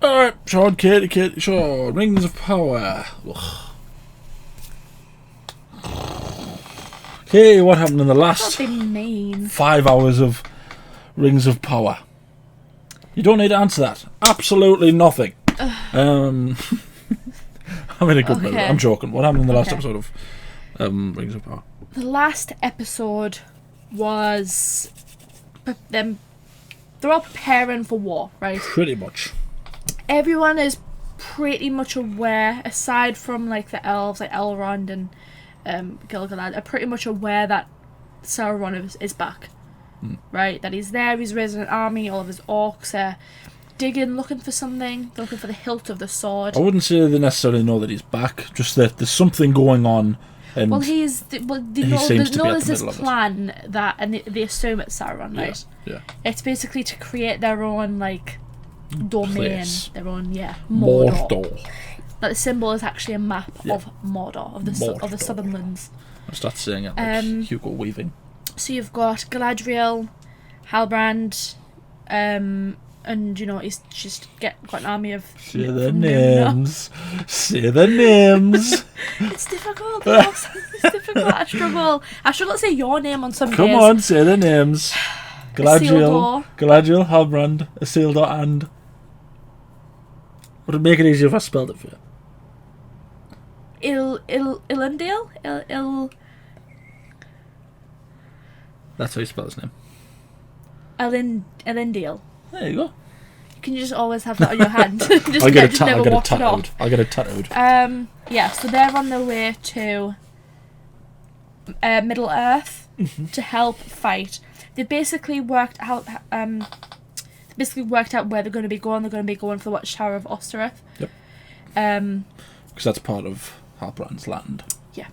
Alright, Sean, Katie, Sean, Rings of Power. Ugh. Okay, what happened in the last 5 hours of Rings of Power? You don't need to answer that. Absolutely nothing. I'm in a good mood. I'm joking. What happened in the last episode of Rings of Power? The last episode was them. They're all preparing for war, right? Pretty much. Everyone is pretty much aware, aside from like the elves, like Elrond and Gil-galad, are pretty much aware that Sauron is back, right? That he's there, he's raising an army, all of his orcs are digging, looking for something. They're looking for the hilt of the sword. I wouldn't say they necessarily know that he's back, just that there's something going on. And they know there's this plan that, and they assume it's Sauron, right? Yeah. It's basically to create their own like domain, Place. their own Mordor. That the symbol is actually a map of Mordor, of the southlands. I'll start saying it like Hugo Weaving. So you've got Galadriel, Halbrand, and he's just got an army of. Say the names. Say the names. It's difficult. It's difficult. I struggle to say your name on some days. Come on, say the names. Galadriel, Halbrand, Isildur, and. Would it make it easier if I spelled it for you? Elendil? That's how you spell his name. Elendil. There you go. Can you just always have that on your hand? I'll get it tattooed. I'll get it tattooed. So they're on their way to Middle Earth to help fight. They basically worked out where they're going to be going. They're going to be going for the Watchtower of Ostirith. Yep. Because that's part of Halbrand's land. Yeah.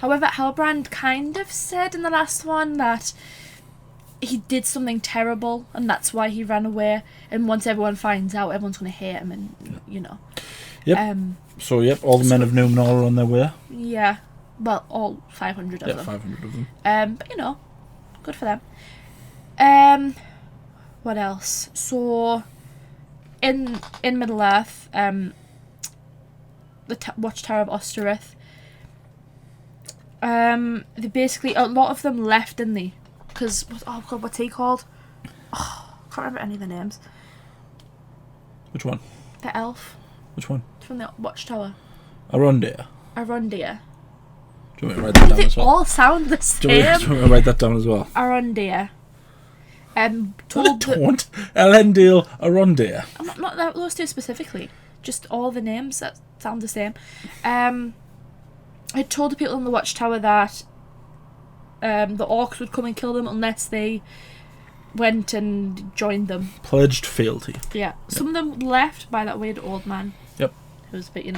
However, Halbrand kind of said in the last one that he did something terrible, and that's why he ran away. And once everyone finds out, everyone's going to hate him, and Yep. All the men of Numenor are on their way. Yeah. Well, all 500 of them. 500 of them. But good for them. What else? So, in Middle Earth, the Watchtower of Ostirith, they basically, a lot of them left, didn't they? Because, what's he called? Oh, I can't remember any of the names. Which one? The elf. Which one? From the Watchtower. Arondir. Do you want me to write that down as well? They all sound the same. Do you want me to write that down as well? Arondir. Elendil, Arondir. Not those two specifically. Just all the names that sound the same. I told the people in the Watchtower that the orcs would come and kill them unless they went and joined them. Pledged fealty. Yeah. Some of them left by that weird old man. Yep. It was a bit, It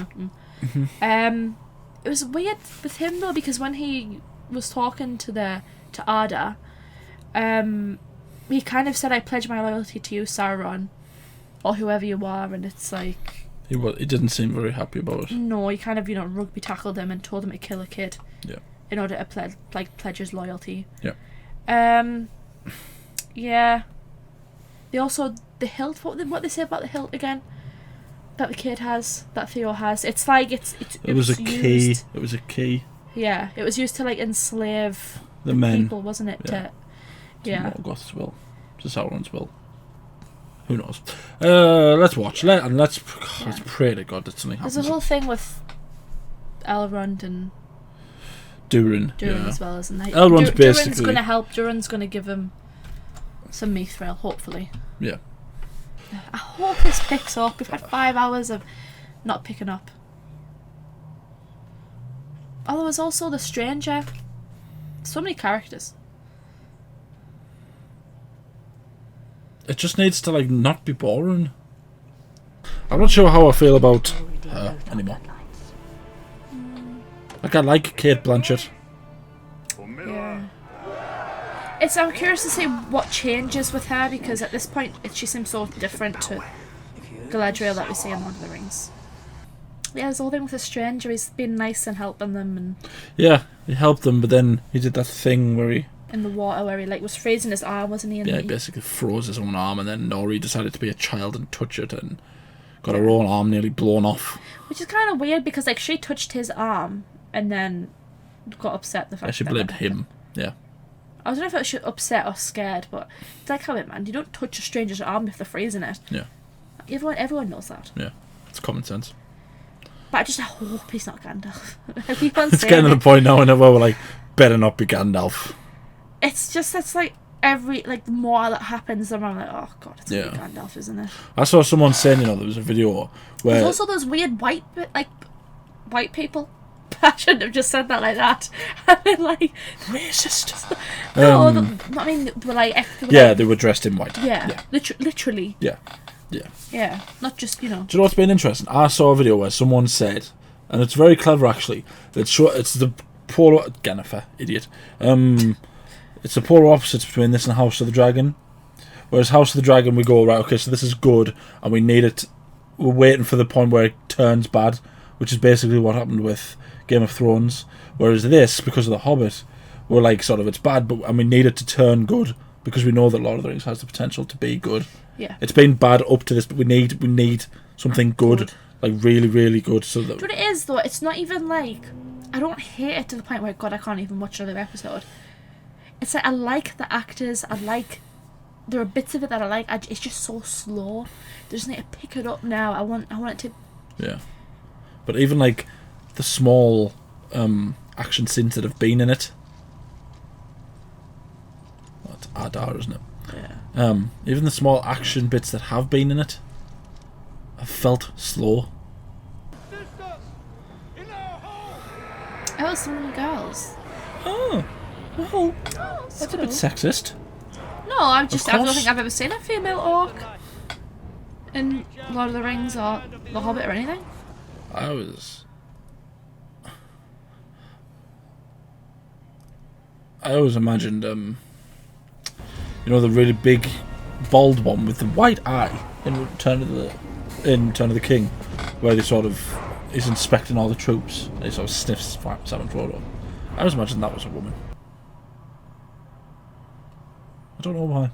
was weird with him though, because when he was talking to Adar, he kind of said, "I pledge my loyalty to you, Sauron, or whoever you are," and it's like he didn't seem very happy about it. No, he kind of rugby tackled him and told him to kill a kid. Yeah. In order to pledge his loyalty. Yeah. Yeah. They also the hilt. What they say about the hilt again? That the kid has, that Theo has. It's like it was a key. It was a key. Yeah, it was used to like enslave the men. People, wasn't it? Yeah. To Morgoth's will, to Sauron's will. Who knows? Let's watch. Let's pray to God that something happens. There's a whole thing with Elrond and Durin as well, isn't there? Elrond's basically. Durin's going to help. Durin's going to give him some mithril, hopefully. Yeah. I hope this picks up. We've had 5 hours of not picking up. Oh, there was also the stranger. So many characters. It just needs to not be boring. I'm not sure how I feel about her anymore. I like Kate Blanchett. Yeah. I'm curious to see what changes with her, because at this point she seems so different to Galadriel that we see in Lord of the Rings. Yeah, there's the whole thing with the stranger. He's been nice and helping them, and yeah, he helped them, but then he did that thing where he in the water where he like was freezing his arm, wasn't he? Yeah, he basically froze his own arm, and then Nori decided to be a child and touch it, and got her own arm nearly blown off. Which is kind of weird because like she touched his arm and then got upset the fact. Yeah, she blamed him. Yeah. I don't know if it was upset or scared, but it's like how it, man. You don't touch a stranger's arm if they're freezing it. Yeah. Everyone knows that. Yeah, it's common sense. But I just hope he's not Gandalf. I keep on It's saying getting to the point now whenever we're like, better not be Gandalf. It's like the more that happens, the more I'm like, oh god, it's gonna be Gandalf, isn't it? I saw someone saying, there was a video where there's also those weird white people. I shouldn't have just said that like that. And then like racist. They were dressed in white. Yeah. Literally. Yeah. Yeah, not just, Do you know what's been interesting? I saw a video where someone said, and it's very clever actually, it's the polar... Jennifer, idiot. It's the polar opposites between this and House of the Dragon. Whereas House of the Dragon, we go, right, okay, so this is good, and we need it... We're waiting for the point where it turns bad, which is basically what happened with Game of Thrones. Whereas this, because of The Hobbit, we're like, sort of, it's bad, and we need it to turn good, because we know that Lord of the Rings has the potential to be good. Yeah. It's been bad up to this, but we need something good. Like really, really good. So that... But it is though. It's not even like I don't hate it to the point where God, I can't even watch another episode. It's like I like the actors. There are bits of it that I like. It's just so slow. They just need to pick it up now. I want it to. Yeah. But even like the small action scenes that have been in it. That's Adar, isn't it? Yeah. Even the small action bits that have been in it have felt slow. Oh, so many girls. Oh, well, that's cool. A bit sexist. No, I don't think I've ever seen a female orc in Lord of the Rings or The Hobbit or anything. I always imagined, the really big, bald one with the white eye in Return of the King, where he's inspecting all the troops and he sort of sniffs Sam and Frodo. I always imagined that was a woman. I don't know why.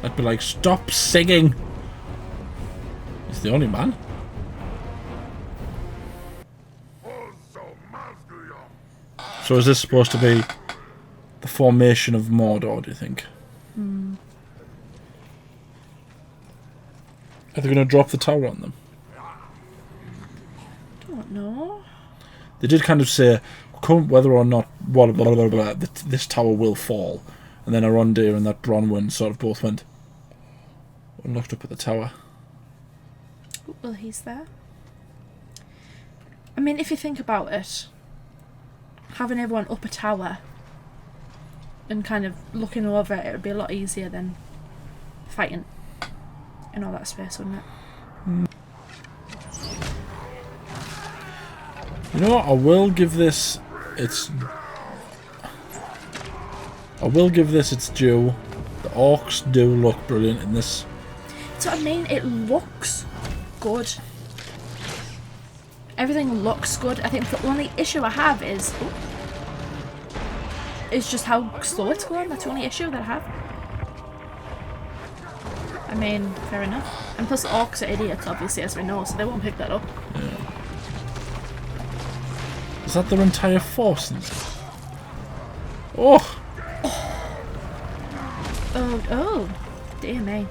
I'd be like, stop singing! He's the only man. So is this supposed to be the formation of Mordor, do you think? Are they going to drop the tower on them? Don't know. They did kind of say, whether or not this tower will fall. And then Arondir and that Bronwyn sort of both went and looked up at the tower. Well, he's there. I mean, if you think about it, having everyone up a tower and kind of looking over it would be a lot easier than fighting in all that space, wouldn't it? You know what? I will give this its due. The orcs do look brilliant in this. That's what I mean. It looks good. Everything looks good. I think the only issue I have is just how slow it's going. That's the only issue that I have. I mean, fair enough. And plus, orcs are idiots, obviously, as we know, so they won't pick that up. Yeah. Is that their entire force? Oh! Oh, dear me.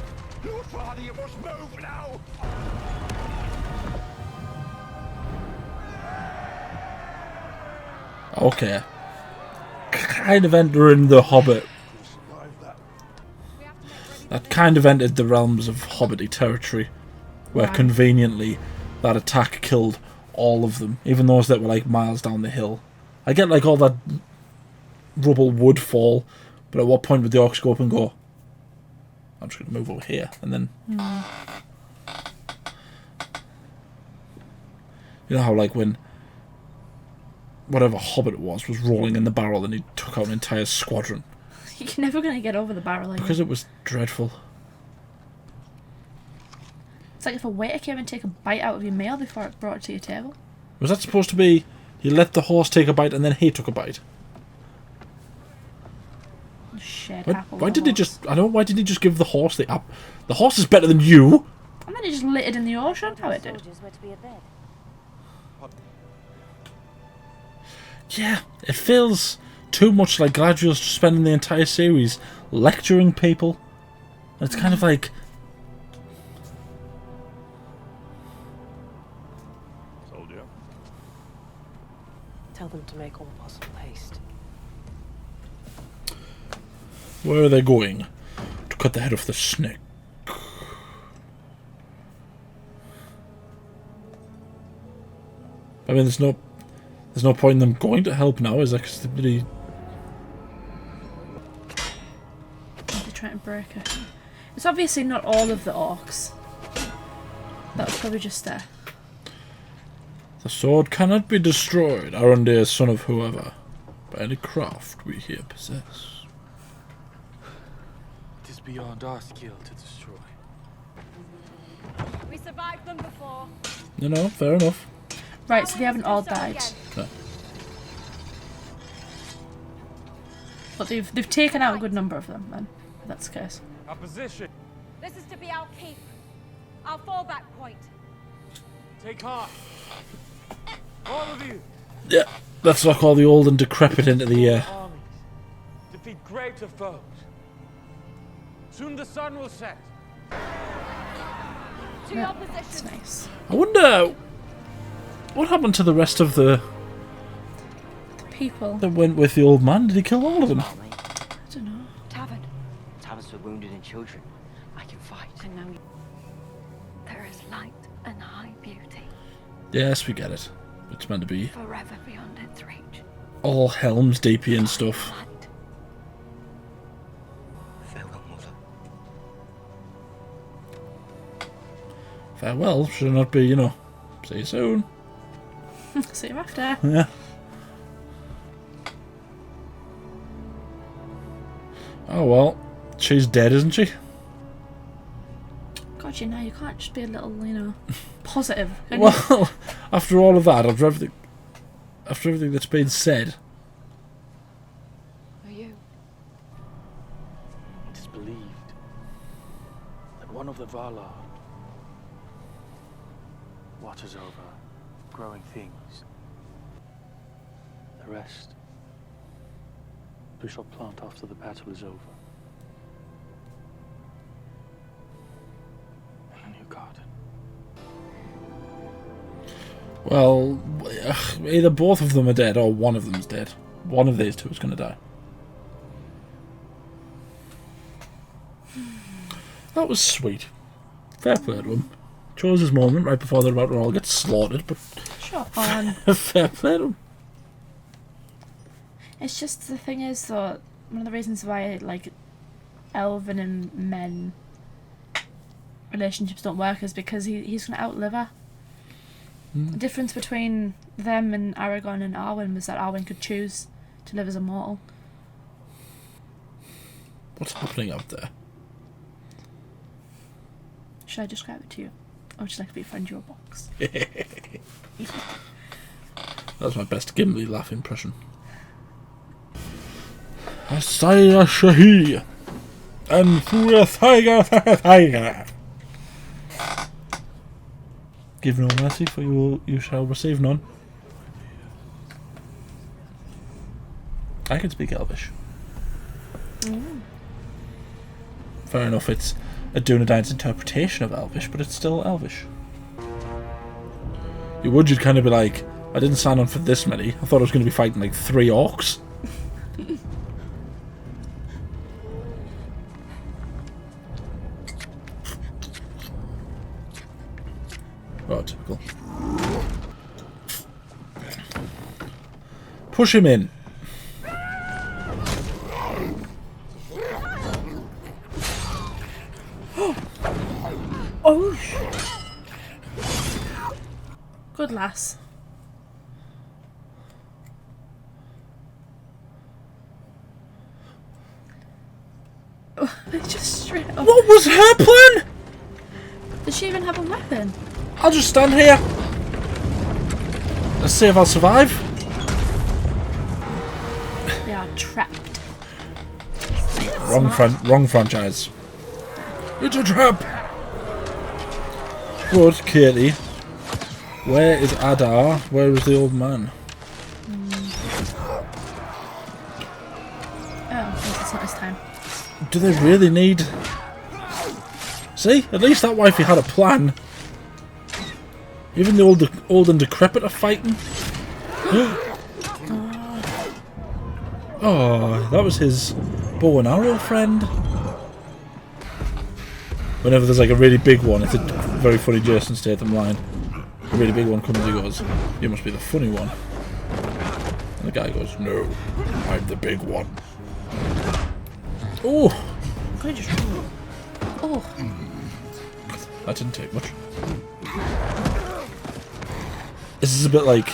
Okay. Kind of entering the Hobbit. That kind of entered the realms of Hobbity territory, where conveniently that attack killed all of them, even those that were like miles down the hill. I get like all that rubble would fall, but at what point would the orcs go up and go, I'm just going to move over here, and then... You know how like when whatever Hobbit it was rolling in the barrel and he took out an entire squadron? You're never going to get over the barrel, because it was dreadful. It's like if a waiter came and take a bite out of your meal before it brought it to your table. Was that supposed to be He let the horse take a bite and then he took a bite. Shit. Why did he just... I don't know, why did he just give the horse the apple? The horse is better than you! And then he just lit it in the ocean? How it did. Yeah, it feels too much like Galadriel's just spending the entire series lecturing people. And it's kind of like... Soldier. Tell them to make all possible haste. Where are they going? To cut the head off the snake. I mean, there's no point in them going to help now, is there? 'Cause they're trying to break it. It's obviously not all of the orcs. That was probably just there. The sword cannot be destroyed, Arondir, son of whoever, by any craft we here possess. It is beyond our skill to destroy. We survived them before. No, fair enough. Right, so they haven't all died. No. But they've taken out a good number of them then, if that's the case. Our position. This is to be our keep. Our fallback point. Take heart. All of you. Yeah, let's knock all the old and decrepit into the air. Armies. Defeat greater foes. Soon the sun will set. To Yeah, your that's position. nice. I wonder what happened to the rest of the People. that went with the old man. Did he kill all of them? I don't know. Tavern. Taverns for wounded and children. I can fight. And now there is light and high beauty. Yes, we get it. It's meant to be Forever beyond its reach. all Helm's Deep and stuff. Light. Farewell, mother. Farewell, should it not be, you know, see you soon. See you after. Yeah. Oh well, she's dead, isn't she? God, you know, you can't just be a little, you know, positive. Can you? Well, after all of that, after everything that's been said, Are you? It is believed that one of the Valar watches over growing things. The rest we shall plant after the battle is over. In a new garden. well, either both of them are dead or one of them's dead. One of these two is going to die. That was sweet. Fair play to him. Chose his moment right before they're about to all get slaughtered, but Sure. On. fair play to him. It's just the thing is, though, one of the reasons why, like, elven and men relationships don't work is because he's going to outlive her. The difference between them and Aragorn and Arwen was that Arwen could choose to live as a mortal. What's happening out there? Should I describe it to you? Or would you like to befriend your box? That's my best Gimli laugh impression. Asaya Shahi and Fuya Thaiga. Give no mercy, for you shall receive none. I can speak Elvish. Fair enough, it's a Dunedain's interpretation of Elvish, but it's still Elvish. You'd kind of be like, I didn't sign on for this many. I thought I was going to be fighting like 3 orcs. Oh, typical. Push him in. Oh! Good lass. Just straight up. What was her plan? Did she even have a weapon? I'll just stand here. Let's see if I'll survive. They are trapped. Wrong franchise. It's a trap! But, Katie, where is Adar? Where is the old man? Oh, it's not his time. Do they really need... See? At least that wifey had a plan. Even the old and decrepit are fighting. Oh, that was his bow and arrow friend. Whenever there's like a really big one, it's a very funny Jason Statham line. A really big one comes and he goes, "You must be the funny one." And the guy goes, "No, I'm the big one." Oh! Could I just... Oh. That didn't take much. This is a bit like...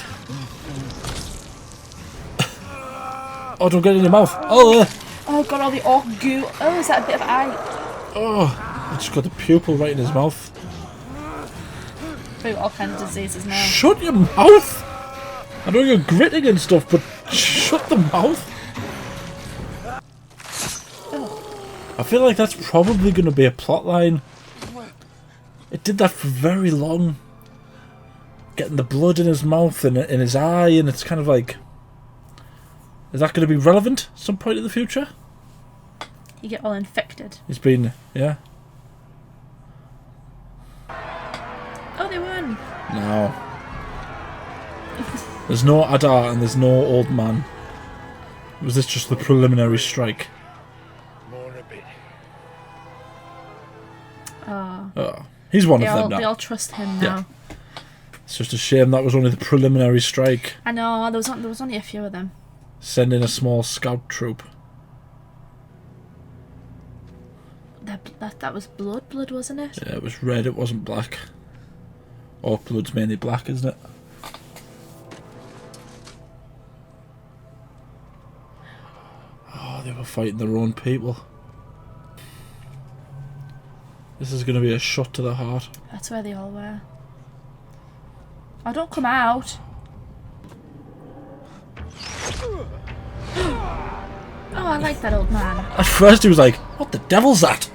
Oh, don't get it in your mouth. Oh, Oh, got all the orc goo. Oh, is that a bit of eye? oh, I just got the pupil right in his mouth. We've got all kinds of diseases now. Shut your mouth! I know you're gritting and stuff, but shut the mouth. I feel like that's probably going to be a plot line. It did that for very long. Getting the blood in his mouth and in his eye, and it's kind of like... Is that going to be relevant at some point in the future? You get all infected. He's been... Yeah. Oh, they won. No. There's no Adar and there's no old man. Was this just the preliminary strike? More a bit. Oh. He's one of them now. They all trust him now. Yeah. It's just a shame that was only the preliminary strike. I know, there was only a few of them. Send in a small scout troop. That was blood, wasn't it? Yeah, it was red, it wasn't black. Orc blood's mainly black, isn't it? Oh, they were fighting their own people. This is going to be a shot to the heart. That's where they all were. Oh, don't come out. Oh, I like that old man. At first he was like, "What the devil's that?"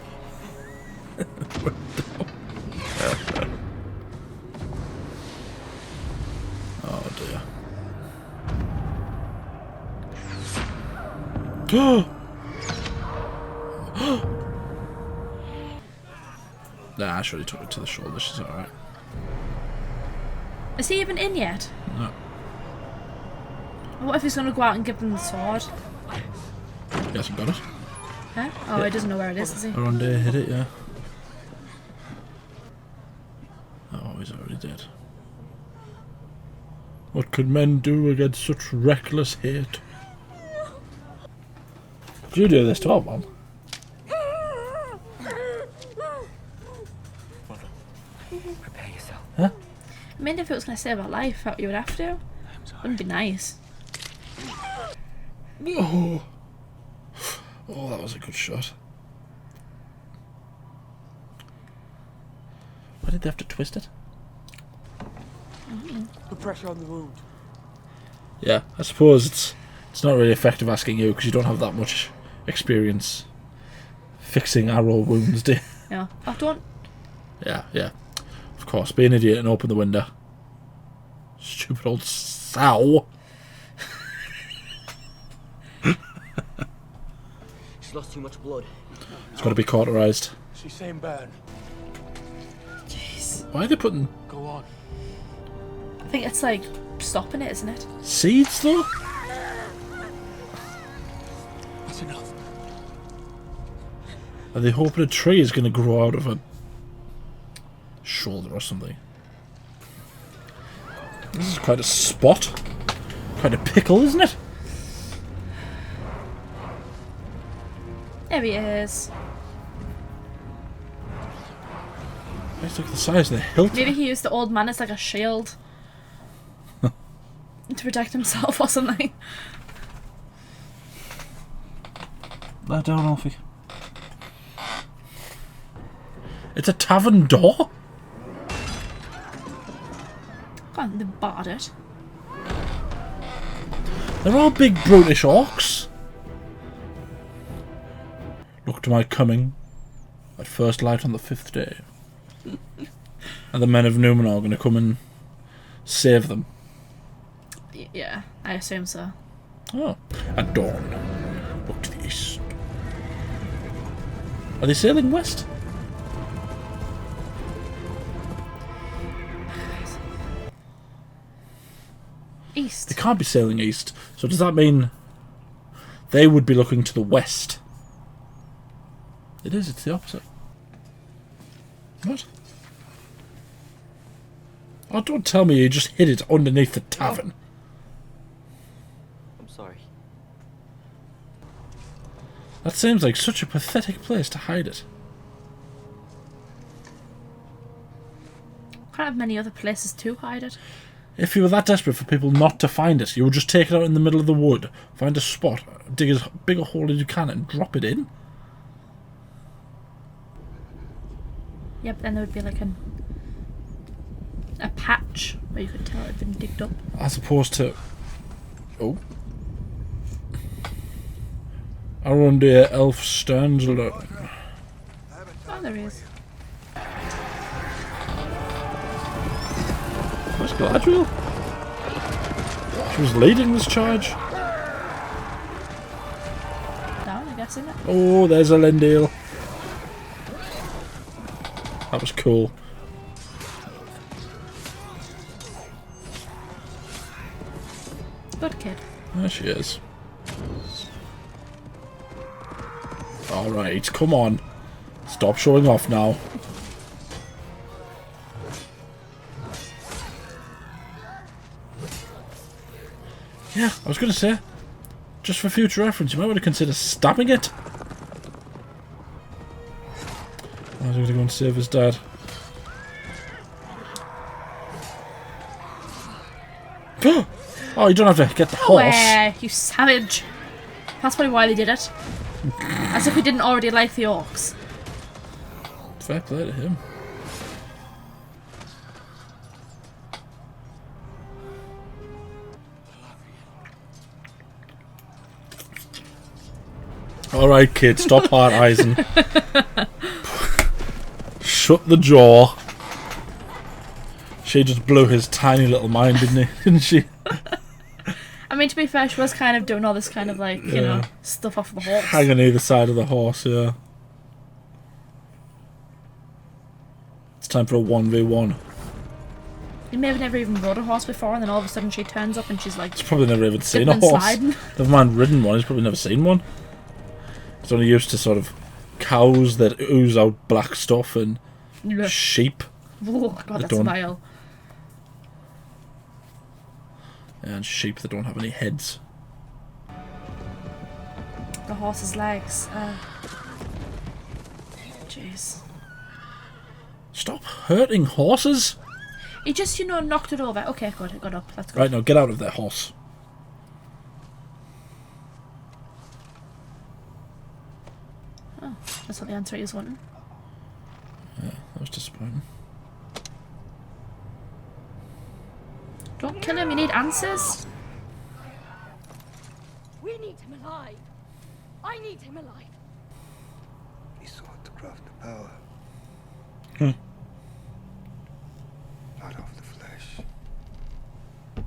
Oh dear. Nah, I should have took it to the shoulder. She's alright. Is he even in yet? No. What if he's going to go out and give them the sword? He hasn't got it. Huh? Oh, Yeah. he doesn't know where it is, does he? Aronde hit it, yeah. Oh, he's already dead. What could men do against such reckless hate? Did you do this to our mum? Prepare yourself. Huh? I mean, if it was going to save our life, you would have to. Wouldn't be nice. Oh. Oh, that was a good shot. Why did they have to twist it? Put pressure on the wound. Yeah, I suppose it's not really effective asking you because you don't have that much experience fixing arrow wounds, do you? Yeah. Oh, don't. Yeah, yeah. Of course, be an idiot and open the window. Stupid old sow. She's lost too much blood. It's got to be cauterized. She's saying burn. Jeez. Why are they putting Go on. I think it's like stopping it, isn't it? seeds though? That's enough. Are they hoping a tree is going to grow out of a shoulder or something? This is quite a spot. Quite a pickle, isn't it? There he is. Let's look at the size of the hilt. Maybe he used the old man as like a shield. To protect himself or something. Lie down, Alfie. It's a tavern door? Go on, they barred it. They're all big brutish orcs. Look to my coming at first light on the 5th day. And the men of Numenor are going to come and save them. Yeah, I assume so. Oh, at dawn. Look to the east. Are they sailing west? East. They can't be sailing east. So does that mean they would be looking to the west? It is, it's the opposite. What? Oh, don't tell me you just hid it underneath the tavern. I'm sorry. That seems like such a pathetic place to hide it. Can't have many other places to hide it. If you were that desperate for people not to find it, you would just take it out in the middle of the wood, find a spot, dig as big a hole as you can and drop it in. Yeah, but then there would be like a patch where you could tell it had been digged up. As opposed to... Oh. Around the elf stands alone. Oh, there he is. Where's Galadriel? She was leading this charge. Down, I guess, isn't it? Oh, there's Elendil. That was cool. Good kid. There she is. Alright, come on. Stop showing off now. Yeah, I was going to say, just for future reference, you might want to consider stabbing it. I was going to go and save his dad. Oh, you don't have to get the horse. Where, you savage. That's probably why they did it. As if we didn't already like the orcs. Fair play to him. Alright, kid, stop hard-eyesing. Shut the jaw. She just blew his tiny little mind, didn't she? I mean, to be fair, she was kind of doing all this kind of like, you know, stuff off the horse. Hanging either side of the horse, yeah. It's time for a 1v1. You may have never even rode a horse before, and then all of a sudden she turns up and she's like... He's probably never even seen a dipping and horse. sliding. Never mind ridden one, he's probably never seen one. He's only used to sort of cows that ooze out black stuff and Yeah. sheep. Oh, God, that's don't- vile. And sheep that don't have any heads. The horse's legs. Jeez. Stop hurting horses! He just, you know, knocked it over. Okay, good, it got up. That's good. Right, now get out of there, horse. Oh, that's not the answer he was wanting. Yeah, that was disappointing. Don't kill him, you need answers. We need him alive. I need him alive. He sought to craft the power. Hmm. Not of the flesh, but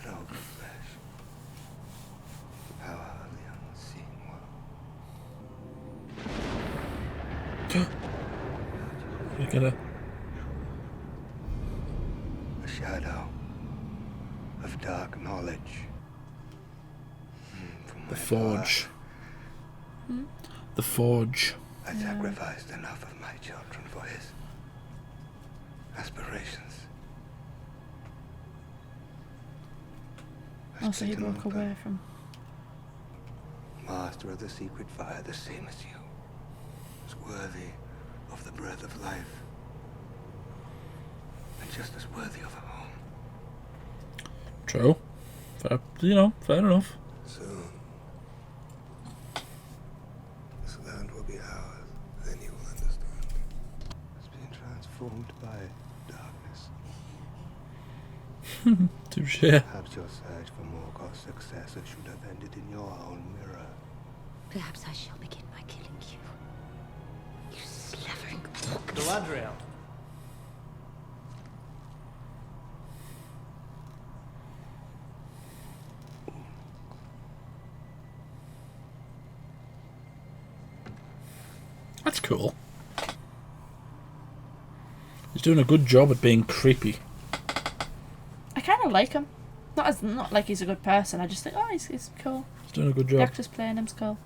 of the flesh. The power of the unseen world. You get a... A shadow of dark knowledge. From The my forge. The forge. I sacrificed enough of my children for his aspirations. I Oh, so he split him broke open. away from... Master of the secret fire, the same as you, is worthy of the breath of life, and just as worthy of a home. True. Fair, you know, fair enough. Soon, this land will be ours. Then you will understand. It's being transformed by darkness. Touche. Perhaps your search for Morgoth's successor should have ended in your own mirror. Perhaps I shall begin by killing you. You slavering orc. Galadriel. That's cool. He's doing a good job at being creepy. I kind of like him. Not like he's a good person. I just think, oh, he's cool. He's doing a good The job. actor's playing him's cool.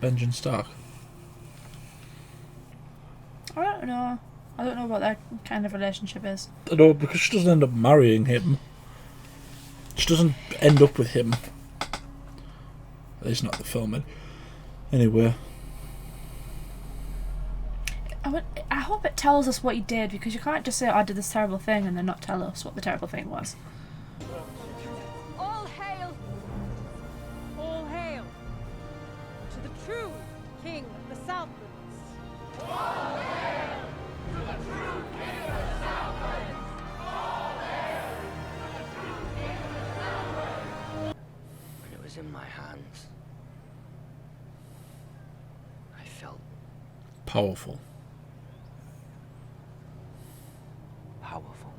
Benjen Stark. I don't know. I don't know what that kind of relationship is. I know, because she doesn't end up marrying him. She doesn't end up with him. At least not the filming. Anyway. I hope it tells us what he did, because you can't just say, oh, I did this terrible thing, and then not tell us what the terrible thing was. All hail! All hail! To the true king of the southlands! When it was in my hands, I felt Powerful. powerful.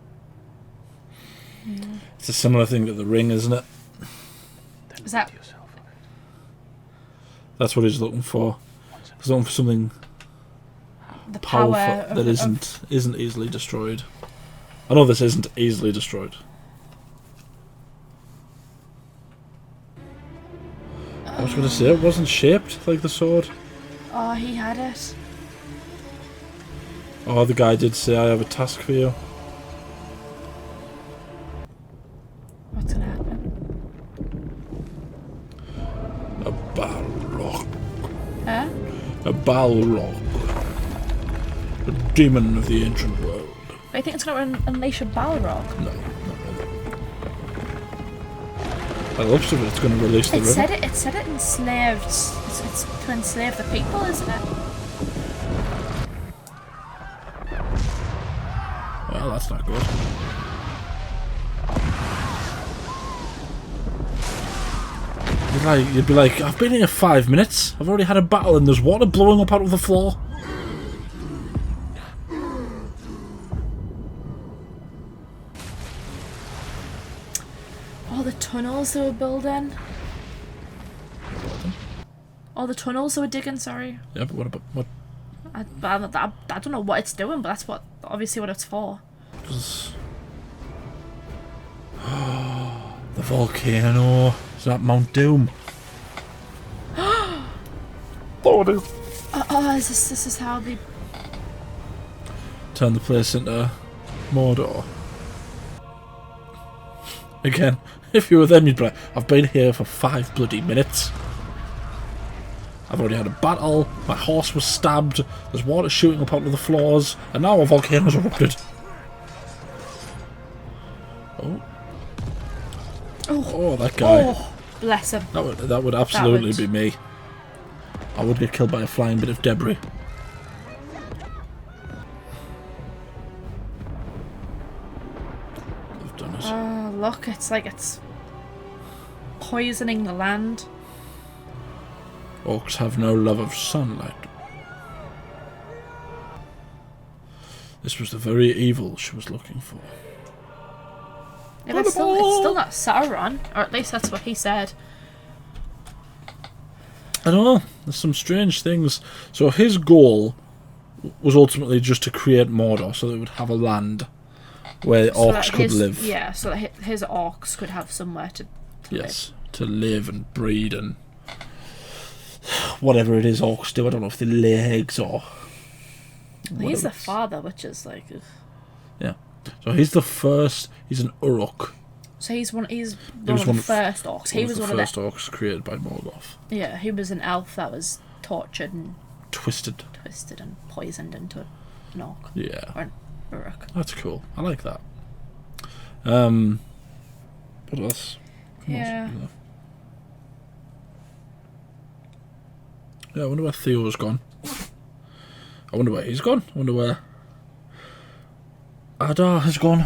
It's a similar thing to the ring, isn't it? Then Is that- rid yourself of it. That's what he's looking for. He's looking for something The power powerful of, that isn't easily destroyed. I know this isn't easily destroyed. I was going to say it wasn't shaped like the sword. Oh, he had it. Oh, the guy did say, I have a task for you. What's gonna happen? A Balrog. Huh? A Balrog. A demon of the ancient world. I think it's gonna unleash a Balrog. No, not really. By the looks of it, it's going to release the It river. said it enslaved. It's to enslave the people, isn't it? Well, that's not good. You'd be like, I've been here 5 minutes. I've already had a battle and there's water blowing up out of the floor. All the tunnels they were building. All the tunnels they were digging, sorry. Yeah, but what about what? I don't know what it's doing, but that's obviously what it's for. Does... the volcano. Is that Mount Doom? Oh, it is. This is how they... Turn the place into Mordor. Again, if you were them, you'd be like, I've been here for 5 bloody minutes. I've already had a battle, my horse was stabbed, there's water shooting up out of the floors, and now a volcano's erupted. Oh. Oh, that guy. Oh, bless him. That would absolutely would- be me. I would get killed by a flying bit of debris. I've done it. Oh, look, it's like it's poisoning the land. Orcs have no love of sunlight. This was the very evil she was looking for. Yeah, but it's still not Sauron, or at least that's what he said. I don't know. There's some strange things. So his goal was ultimately just to create Mordor, so they would have a land where So orcs that could live. Yeah, so that his orcs could have somewhere to Yes, to live and breed and whatever it is orcs do. I don't know if they lay eggs or. live. He's the whatever. father, which is like... ugh. Yeah. So he's the first. He's an Uruk. So he's one of the first orcs. He was the one of first the... orcs created by Morgoth. Yeah, he was an elf that was tortured and Twisted. and poisoned into an orc. Yeah. Or an Uruk. That's cool. I like that. What else? Yeah. Yeah, I wonder where Theo's gone. I wonder where he's gone. I wonder where Adar has gone.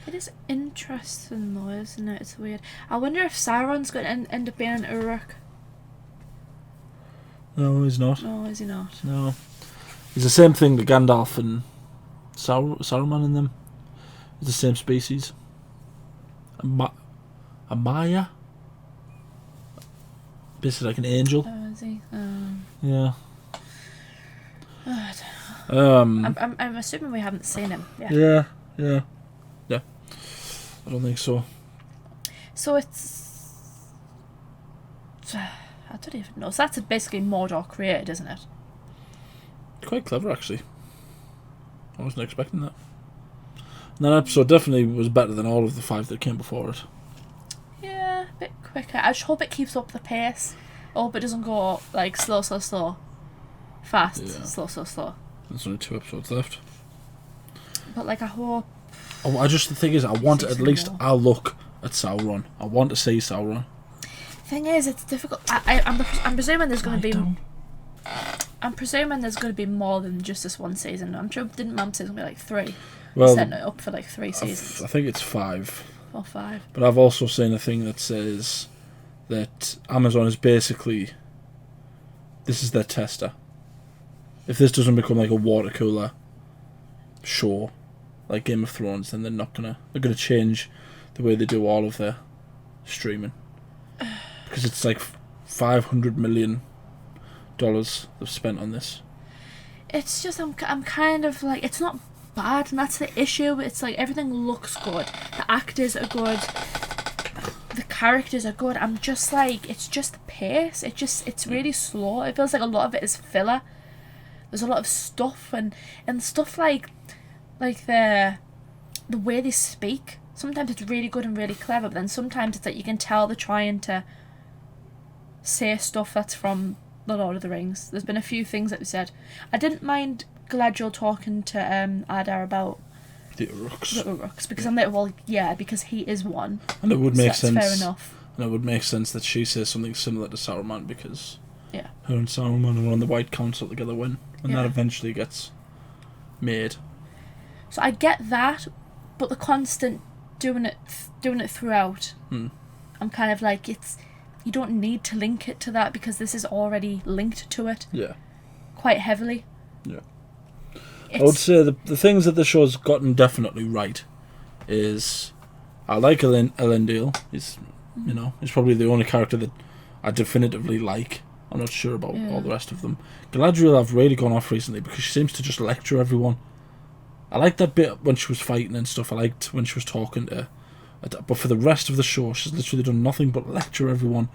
It is interesting though, isn't it? It's weird. I wonder if Sauron's going to end up being an Uruk. No, he's not. No, is he not? No. It's the same thing to Gandalf and Saruman in them. It's the same species. A Maya? Basically like an angel. Oh, is he? Yeah. I don't know. Um, I'm assuming we haven't seen him yet. Yeah. I don't think so. So it's... I don't even know. So that's basically Mordor created, isn't it? Quite clever, actually. I wasn't expecting that. And that episode definitely was better than all of the 5 that came before it. Yeah, a bit quicker. I just hope it keeps up the pace. I hope it doesn't go like slow. Fast, Yeah. slow. There's only 2 episodes left. But like I hope... Oh, the thing is, I want See at some least more. a look at Sauron. I want to see Sauron. Thing is, it's difficult. I'm presuming there's going to be... Don't. I'm presuming there's going to be more than just this one season. I'm sure, didn't Mum say it's going to be like 3? Well, Setting it up for like 3 seasons. I think it's 5. Or 5. But I've also seen a thing that says that Amazon is basically... This is their tester. If this doesn't become like a water cooler show, like Game of Thrones, then they're gonna change the way they do all of their streaming, because it's like $500 million they've spent on this. It's just I'm kind of like, it's not bad, and that's the issue. It's like everything looks good, the actors are good, the characters are good. I'm just like, it's just the pace. It's really slow. It feels like a lot of it is filler. There's a lot of stuff and stuff like the way they speak. Sometimes it's really good and really clever, but then sometimes it's like you can tell they're trying to say stuff that's from The Lord of the Rings. There's been a few things that we said. I didn't mind Galadriel talking to Adar about The Uruks. because I'm like, well, yeah, because he is one. And it would make so that's sense. fair enough. And it would make sense that she says something similar to Saruman, because Yeah. her and Saruman are on the White Council together when that eventually gets made. So I get that, but the constant doing it throughout, I'm kind of like, you don't need to link it to that because this is already linked to it. Yeah. Quite heavily. Yeah. I would say the things that the show's gotten definitely right is I like Elendil. He's probably the only character that I definitively like. I'm not sure about all the rest of them. Galadriel I've really gone off recently because she seems to just lecture everyone. I liked that bit when she was fighting and stuff. I liked when she was talking to but for the rest of the show, she's literally done nothing but lecture everyone.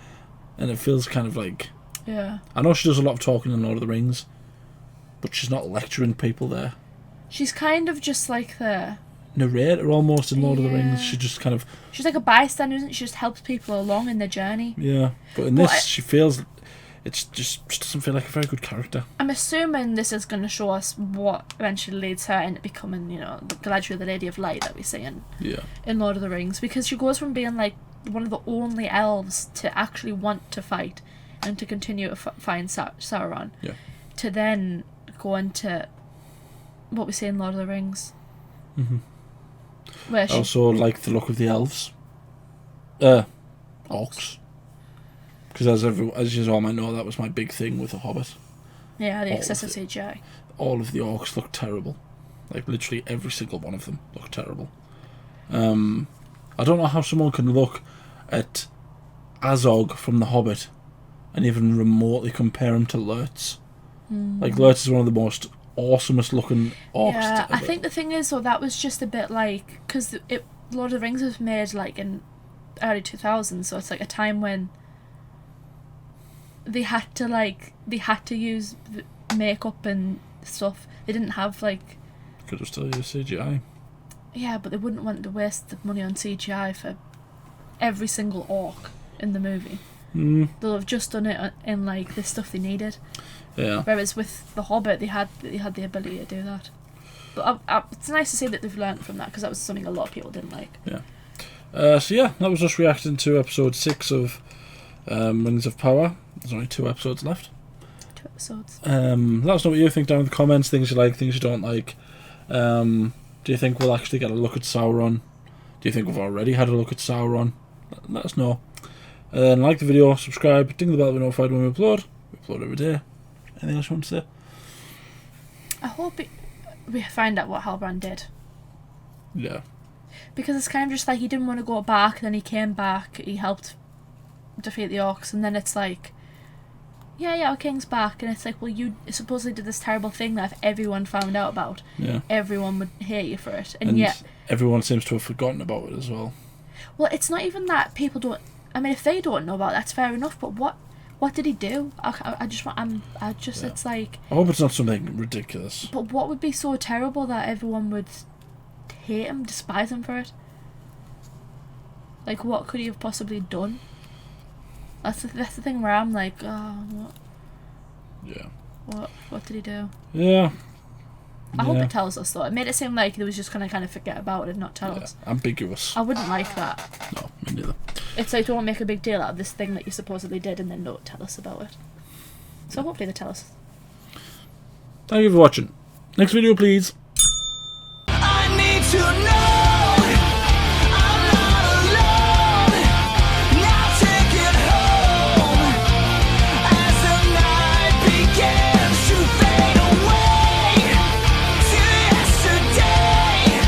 And it feels kind of like... Yeah. I know she does a lot of talking in Lord of the Rings, but she's not lecturing people there. She's kind of just like the... narrator almost in Lord of the Rings. She just kind of... She's like a bystander, isn't she? She just helps people along in their journey. Yeah, but in this, she feels... It's just doesn't feel like a very good character. I'm assuming this is going to show us what eventually leads her into becoming, the Galadriel, the Lady of Light that we see in Lord of the Rings, because she goes from being like one of the only elves to actually want to fight and to continue to find Sauron, to then go into what we see in Lord of the Rings. Mm-hmm. Where she... I also like the look of the elves. Orcs. Because as you all might know, that was my big thing with The Hobbit. Yeah, the excessive CGI. All of the orcs look terrible. Like, literally every single one of them look terrible. I don't know how someone can look at Azog from The Hobbit and even remotely compare him to Lurtz. Like, Lurtz is one of the most awesomest looking orcs. Yeah, ever. I think the thing is, though, that was just a bit like... Because Lord of the Rings was made, like, in early 2000s, so it's, like, a time when they had to use makeup and stuff. They didn't have, like... Could have still used CGI. Yeah, but they wouldn't want to waste the money on CGI for every single orc in the movie. They'll have just done it in, like, the stuff they needed. Yeah. Whereas with The Hobbit, they had the ability to do that. But it's nice to see that they've learnt from that, because that was something a lot of people didn't like. Yeah. So yeah, that was us reacting to episode 6 of Rings of Power. There's only 2 episodes left. 2 episodes. Let us know what you think down in the comments, things you like, things you don't like. Do you think we'll actually get a look at Sauron Do you think we've already had a look at Sauron? Let us know. And like the video, subscribe, ding the bell to be notified when we upload. We upload every day. Anything else you want to say? I hope we find out what Halbrand did. Yeah. Because it's kind of just like he didn't want to go back, then he came back, he helped defeat the orcs, and then it's like, yeah, our king's back, and it's like, well, you supposedly did this terrible thing that if everyone found out about, everyone would hate you for it, and yet everyone seems to have forgotten about it as well. Well, it's not even that people don't. I mean, if they don't know about it, that's fair enough. But what did he do? It's like. I hope it's not something ridiculous. But what would be so terrible that everyone would hate him, despise him for it? Like, what could he have possibly done? That's the thing where I'm like, oh, what? Yeah. What did he do? Yeah. I hope it tells us though. It made it seem like they was just gonna kind of forget about it and not tell us. Ambiguous. I wouldn't like that. No, me neither. It's like, don't make a big deal out of this thing that you supposedly did and then don't tell us about it. So hopefully they tell us. Thank you for watching. Next video, please.